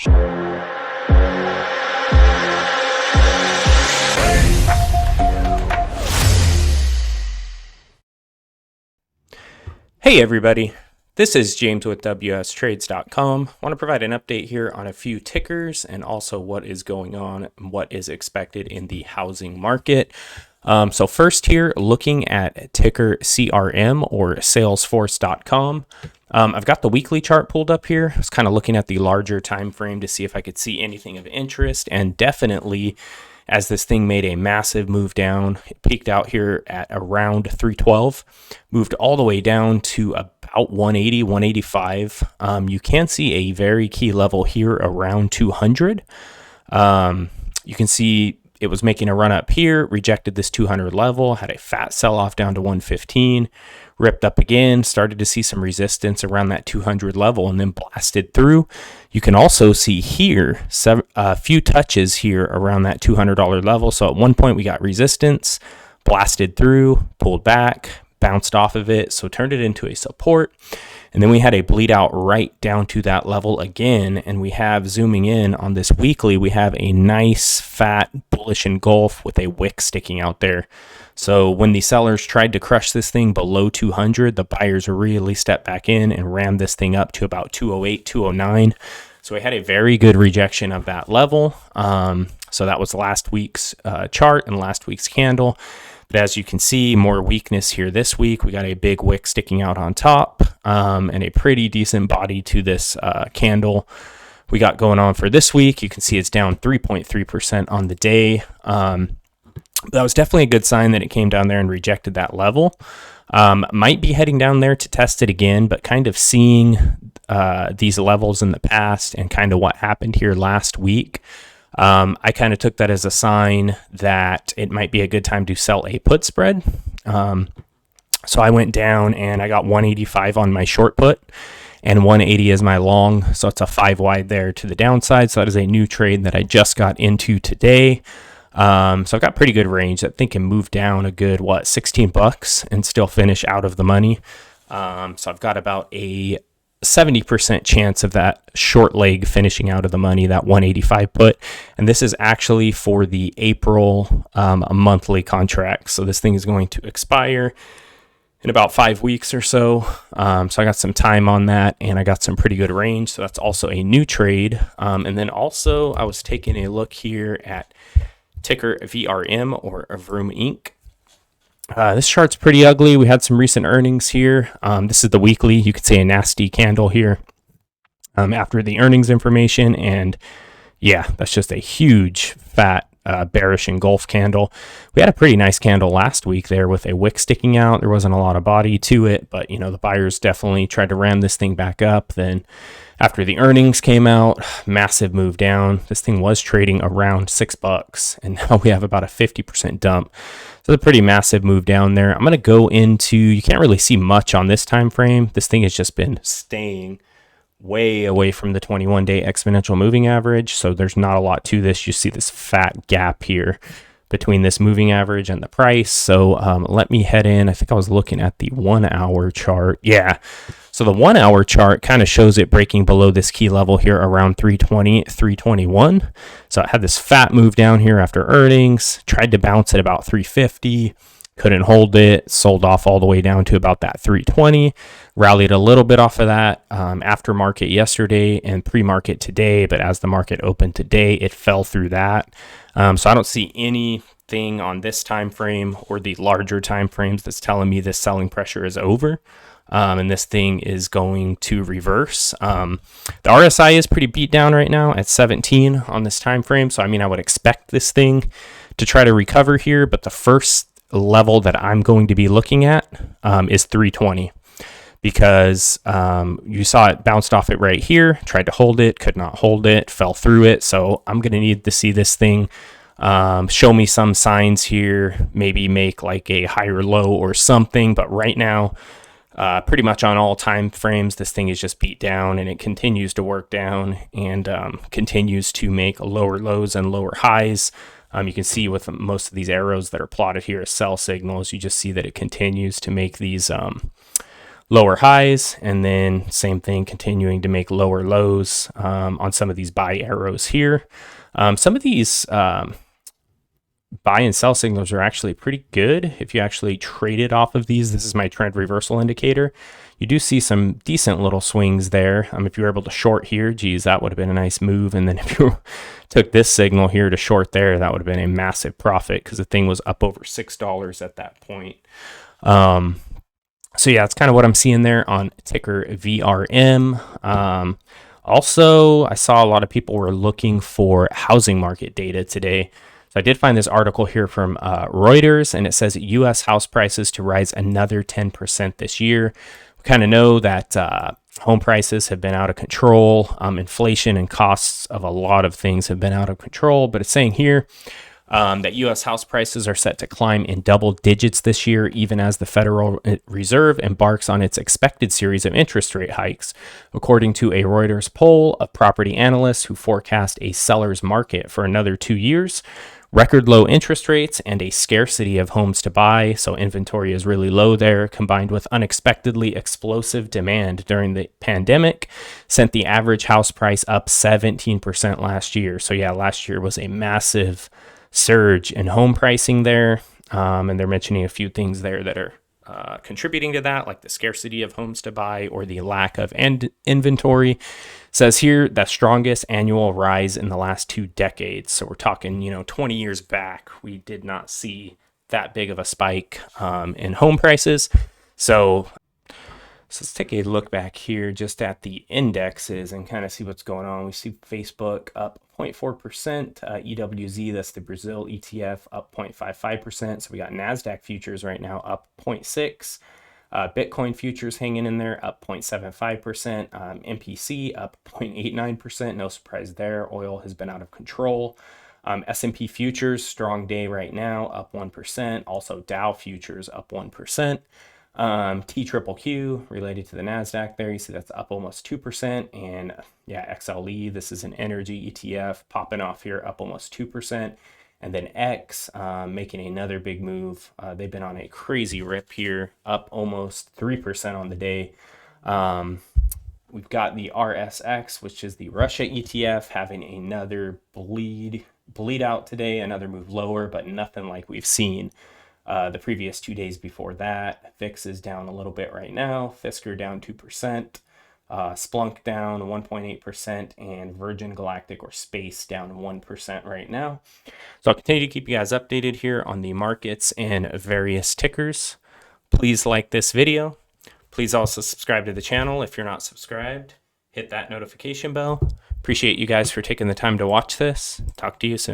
Hey everybody, this is James with WSTrades.com. I want to provide an update here on a few tickers and also what is going on and what is expected in the housing market. So first here, looking at ticker CRM or Salesforce.com. I've got the weekly chart pulled up here. I was kind of looking at the larger time frame to see if I could see anything of interest, and definitely as this thing made a massive move down, it peaked out here at around 312, moved all the way down to about 180, 185. You can see a very key level here around 200. You can see it was making a run up here, rejected this 200 level, had a fat sell off down to 115, ripped up again, started to see some resistance around that 200 level, and then blasted through. You can also see here a few touches here around that $200 level. So at one point we got resistance, blasted through, pulled back, bounced off of it, so turned it into a support. And then we had a bleed out right down to that level again. And we have, zooming in on this weekly, we have a nice fat bullish engulf with a wick sticking out there. So when the sellers tried to crush this thing below 200, the buyers really stepped back in and rammed this thing up to about 208, 209. So we had a very good rejection of that level. So that was last week's chart and last week's candle. But as you can see, more weakness here this week. We got a big wick sticking out on top and a pretty decent body to this candle we got going on for this week. You can see it's down 3.3% on the day. That was definitely a good sign that it came down there and rejected that level. Might be heading down there to test it again, but kind of seeing these levels in the past and kind of what happened here last week, I kind of took that as a sign that it might be a good time to sell a put spread. So I went down and I got 185 on my short put and 180 is my long. So it's a 5 wide there to the downside. So that is a new trade that I just got into today. So I've got pretty good range. I think can move down a good, $16 and still finish out of the money. So I've got about a 70% chance of that short leg finishing out of the money, that 185 put. And this is actually for the April monthly contract. So this thing is going to expire in about 5 weeks or so. So I got some time on that and I got some pretty good range. So that's also a new trade. And then also I was taking a look here at ticker VRM or Vroom Inc. This chart's pretty ugly. We had some recent earnings here. This is the weekly. You could see a nasty candle here after the earnings information. And yeah, that's just a huge fat bearish engulf candle. We had a pretty nice candle last week there with a wick sticking out. There wasn't a lot of body to it, but you know, the buyers definitely tried to ram this thing back up. Then after the earnings came out, massive move down. This thing was trading around $6 and now we have about a 50% dump. So it's a pretty massive move down there. I'm going to go into, you can't really see much on this time frame. This thing has just been staying way away from the 21-day exponential moving average. So there's not a lot to this. You see this fat gap here between this moving average and the price. So let me head in. I think I was looking at the 1 hour chart. Yeah. So the 1 hour chart kind of shows it breaking below this key level here around 320, 321. So I had this fat move down here after earnings, tried to bounce at about 350, couldn't hold it, sold off all the way down to about that 320, rallied a little bit off of that after market yesterday and pre-market today. But as the market opened today, it fell through that. So I don't see anything on this time frame or the larger time frames that's telling me this selling pressure is over. And this thing is going to reverse. The RSI is pretty beat down right now at 17 on this time frame. So I mean, I would expect this thing to try to recover here, but the first level that I'm going to be looking at is 320, because you saw it bounced off it right here, tried to hold it, could not hold it, fell through it. So I'm going to need to see this thing show me some signs here, maybe make like a higher low or something. But right now, pretty much on all time frames, this thing is just beat down and it continues to work down and continues to make lower lows and lower highs. You can see with most of these arrows that are plotted here as sell signals, you just see that it continues to make these lower highs, and then same thing, continuing to make lower lows on some of these buy arrows here. Some of these buy and sell signals are actually pretty good if you actually trade it off of these. This is my trend reversal indicator. You do see some decent little swings there. If you were able to short here, geez, that would have been a nice move. And then if you took this signal here to short there, that would have been a massive profit because the thing was up over $6 at that point. So yeah, it's kind of what I'm seeing there on ticker VRM. Also, I saw a lot of people were looking for housing market data today. So I did find this article here from Reuters, and it says U.S. house prices to rise another 10% this year. We kind of know that home prices have been out of control. Inflation and costs of a lot of things have been out of control, but it's saying here that U.S. house prices are set to climb in double digits this year, even as the Federal Reserve embarks on its expected series of interest rate hikes, according to a Reuters poll of property analysts who forecast a seller's market for another 2 years. Record low interest rates and a scarcity of homes to buy, so inventory is really low there, combined with unexpectedly explosive demand during the pandemic, sent the average house price up 17% last year. So yeah, last year was a massive surge in home pricing there, and they're mentioning a few things there that are contributing to that, like the scarcity of homes to buy or the lack of inventory. Says here the strongest annual rise in the last 2 decades. So we're talking, 20 years back, we did not see that big of a spike in home prices. So let's take a look back here just at the indexes and kind of see what's going on. We see Facebook up 0.4%, EWZ, that's the Brazil ETF, up 0.55%. So we got NASDAQ futures right now up 0.6%. Bitcoin futures hanging in there, up 0.75%. MPC up 0.89%. No surprise there. Oil has been out of control. S&P futures, strong day right now, up 1%. Also Dow futures up 1%. TQQQ related to the NASDAQ there, you see that's up almost 2%. And yeah, XLE, this is an energy ETF popping off here, up almost 2%. And then X making another big move. They've been on a crazy rip here, up almost 3% on the day. We've got the RSX, which is the Russia ETF, having another bleed out today, another move lower, but nothing like we've seen the previous 2 days before that. VIX is down a little bit right now. Fisker down 2%. Splunk down 1.8%, and Virgin Galactic or Space down 1% right now. So I'll continue to keep you guys updated here on the markets and various tickers. Please like this video. Please also subscribe to the channel if you're not subscribed. Hit that notification bell. Appreciate you guys for taking the time to watch this. Talk to you soon.